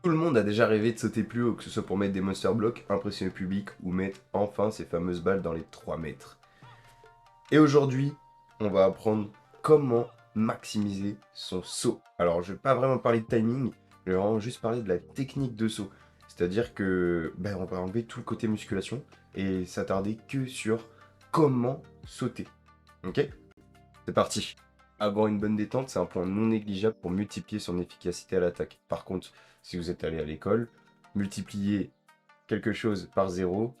Tout le monde a déjà rêvé de sauter plus haut, que ce soit pour mettre des monster blocks, impressionner le public ou mettre enfin ces fameuses balles dans les 3 mètres. Et aujourd'hui, on va apprendre comment maximiser son saut. Alors, je vais pas vraiment parler de timing, je vais vraiment juste parler de la technique de saut. C'est-à-dire que on va enlever tout le côté musculation et s'attarder que sur comment sauter. Ok? C'est parti. Avoir une bonne détente, c'est un point non négligeable pour multiplier son efficacité à l'attaque. Par contre, si vous êtes allé à l'école, multiplier quelque chose par zéro,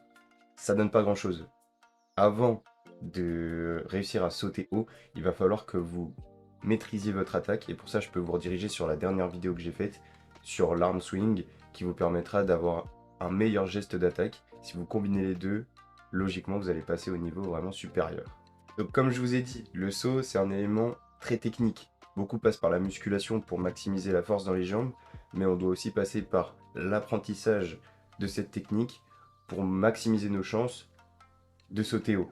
ça donne pas grand-chose. Avant de réussir à sauter haut, il va falloir que vous maîtrisiez votre attaque. Et pour ça, je peux vous rediriger sur la dernière vidéo que j'ai faite sur l'arm swing qui vous permettra d'avoir un meilleur geste d'attaque. Si vous combinez les deux, logiquement, vous allez passer au niveau vraiment supérieur. Donc comme je vous ai dit, le saut, c'est un élément très technique. Beaucoup passent par la musculation pour maximiser la force dans les jambes, mais on doit aussi passer par l'apprentissage de cette technique pour maximiser nos chances de sauter haut.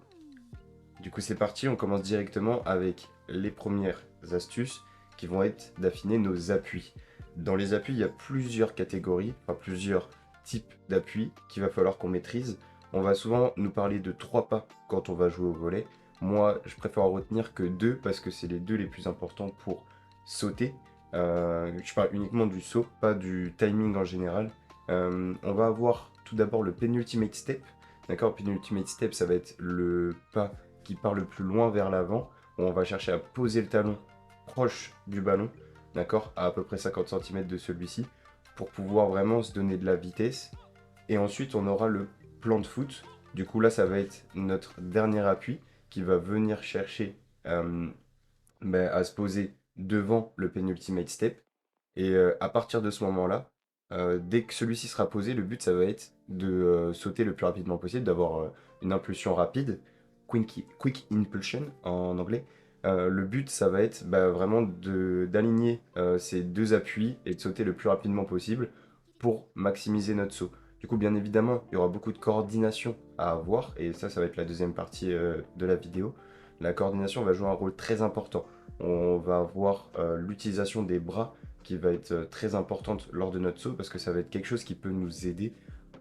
Du coup, c'est parti, on commence directement avec les premières astuces qui vont être d'affiner nos appuis. Dans les appuis, il y a plusieurs catégories, enfin plusieurs types d'appuis qu'il va falloir qu'on maîtrise. On va souvent nous parler de 3 pas quand on va jouer au volley. Moi, je préfère en retenir que 2 parce que c'est les deux les plus importants pour sauter. Je parle uniquement du saut, pas du timing en général. On va avoir tout d'abord le penultimate step. D'accord, penultimate step, ça va être le pas qui part le plus loin vers l'avant, où on va chercher à poser le talon proche du ballon, d'accord, à peu près 50 cm de celui-ci, pour pouvoir vraiment se donner de la vitesse. Et ensuite, on aura le plan de foot. Du coup, là, ça va être notre dernier appui qui va venir chercher euh, à se poser devant le penultimate step. Et à partir de ce moment-là, dès que celui-ci sera posé, le but, ça va être de sauter le plus rapidement possible, d'avoir une impulsion rapide, quick impulsion en anglais. Le but, ça va être vraiment d'aligner ces deux appuis et de sauter le plus rapidement possible pour maximiser notre saut. Du coup, bien évidemment, il y aura beaucoup de coordination à avoir, et ça va être la deuxième partie de la vidéo. La coordination va jouer un rôle très important. On va avoir l'utilisation des bras qui va être très importante lors de notre saut parce que ça va être quelque chose qui peut nous aider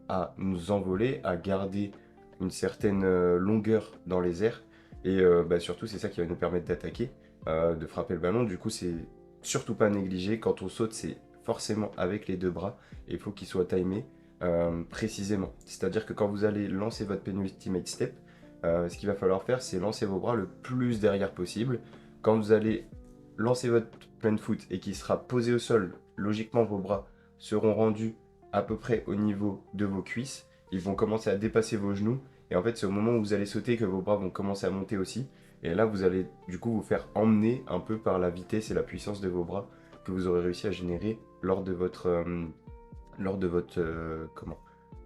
à nous envoler, à garder une certaine longueur dans les airs. Et surtout, c'est ça qui va nous permettre d'attaquer, de frapper le ballon. Du coup, c'est surtout pas négligé. Quand on saute, c'est forcément avec les deux bras et il faut qu'il soit timé précisément. C'est-à-dire que quand vous allez lancer votre penultimate step, ce qu'il va falloir faire, c'est lancer vos bras le plus derrière possible. Quand vous allez lancer votre plein foot et qu'il sera posé au sol, logiquement vos bras seront rendus à peu près au niveau de vos cuisses. Ils vont commencer à dépasser vos genoux. Et en fait, c'est au moment où vous allez sauter que vos bras vont commencer à monter aussi. Et là, vous allez du coup vous faire emmener un peu par la vitesse et la puissance de vos bras que vous aurez réussi à générer lors de votre comment,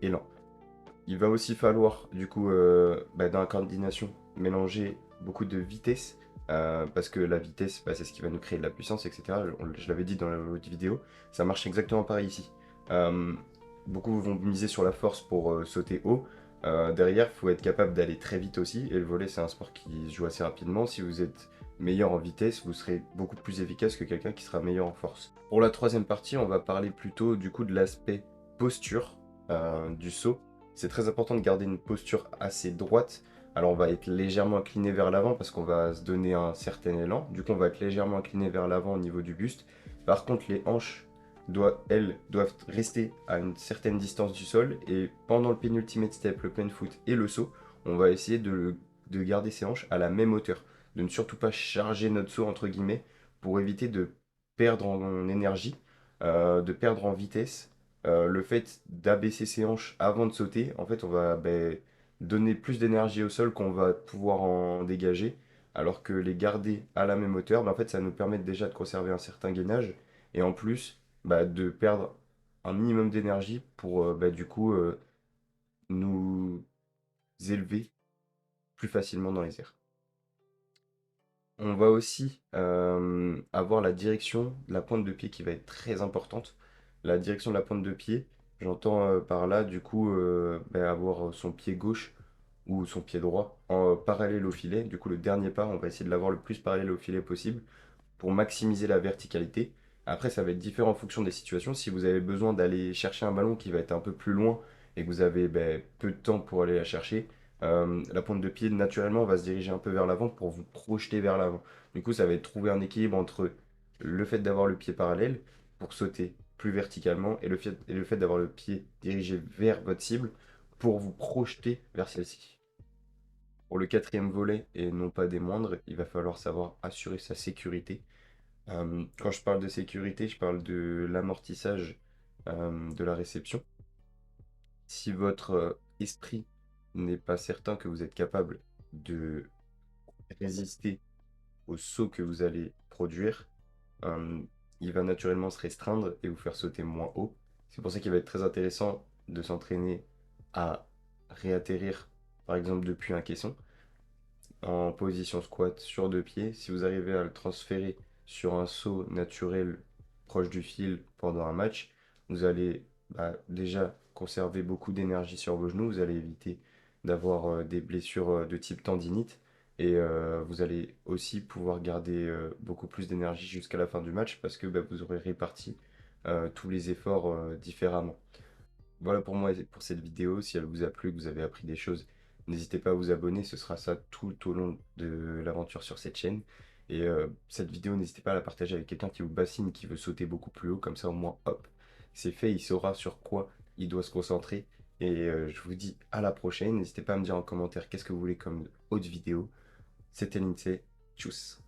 élan. Il va aussi falloir, du coup, dans la coordination, mélanger beaucoup de vitesse, parce que la vitesse, c'est ce qui va nous créer de la puissance, etc. Je l'avais dit dans l'autre vidéo, ça marche exactement pareil ici. Euh, Beaucoup vont miser sur la force pour sauter haut. Derrière, il faut être capable d'aller très vite aussi, et le volley, c'est un sport qui se joue assez rapidement. Si vous êtes meilleur en vitesse, vous serez beaucoup plus efficace que quelqu'un qui sera meilleur en force. Pour la troisième partie, on va parler plutôt du coup de l'aspect posture du saut. C'est très important de garder une posture assez droite. Alors on va être légèrement incliné vers l'avant parce qu'on va se donner un certain élan. Du coup on va être légèrement incliné vers l'avant au niveau du buste. Par contre les hanches doivent rester à une certaine distance du sol. Et pendant le penultimate step, le plein foot et le saut, on va essayer de garder ses hanches à la même hauteur. De ne surtout pas charger notre saut entre guillemets pour éviter de perdre en énergie, de perdre en vitesse. Le fait d'abaisser ses hanches avant de sauter, en fait, on va donner plus d'énergie au sol qu'on va pouvoir en dégager, alors que les garder à la même hauteur, en fait, ça nous permet déjà de conserver un certain gainage, et en plus, de perdre un minimum d'énergie pour, du coup, nous élever plus facilement dans les airs. On va aussi avoir la direction de la pointe de pied qui va être très importante. La direction de la pointe de pied, j'entends par là du coup avoir son pied gauche ou son pied droit en parallèle au filet. Du coup, le dernier pas, on va essayer de l'avoir le plus parallèle au filet possible pour maximiser la verticalité. Après, ça va être différent en fonction des situations. Si vous avez besoin d'aller chercher un ballon qui va être un peu plus loin et que vous avez peu de temps pour aller la chercher, la pointe de pied naturellement va se diriger un peu vers l'avant pour vous projeter vers l'avant. Du coup, ça va être trouver un équilibre entre le fait d'avoir le pied parallèle pour sauter plus verticalement et le fait d'avoir le pied dirigé vers votre cible pour vous projeter vers celle-ci. Pour le quatrième volet, et non pas des moindres, il va falloir savoir assurer sa sécurité. Quand je parle de sécurité, je parle de l'amortissage de la réception. Si votre esprit n'est pas certain que vous êtes capable de résister au saut que vous allez produire, euh, il va naturellement se restreindre et vous faire sauter moins haut. C'est pour ça qu'il va être très intéressant de s'entraîner à réatterrir, par exemple, depuis un caisson en position squat sur deux pieds. Si vous arrivez à le transférer sur un saut naturel proche du fil pendant un match, vous allez déjà conserver beaucoup d'énergie sur vos genoux, vous allez éviter d'avoir des blessures de type tendinite et vous allez aussi pouvoir garder beaucoup plus d'énergie jusqu'à la fin du match parce que vous aurez réparti tous les efforts différemment. Voilà pour moi et pour cette vidéo. Si elle vous a plu, que vous avez appris des choses, n'hésitez pas à vous abonner. Ce sera ça tout au long de l'aventure sur cette chaîne. Et cette vidéo, n'hésitez pas à la partager avec quelqu'un qui vous bassine, qui veut sauter beaucoup plus haut. Comme ça, au moins, hop, c'est fait. Il saura sur quoi il doit se concentrer. Et je vous dis à la prochaine. N'hésitez pas à me dire en commentaire qu'est-ce que vous voulez comme autre vidéo. C'était Lindsay. Tchuss.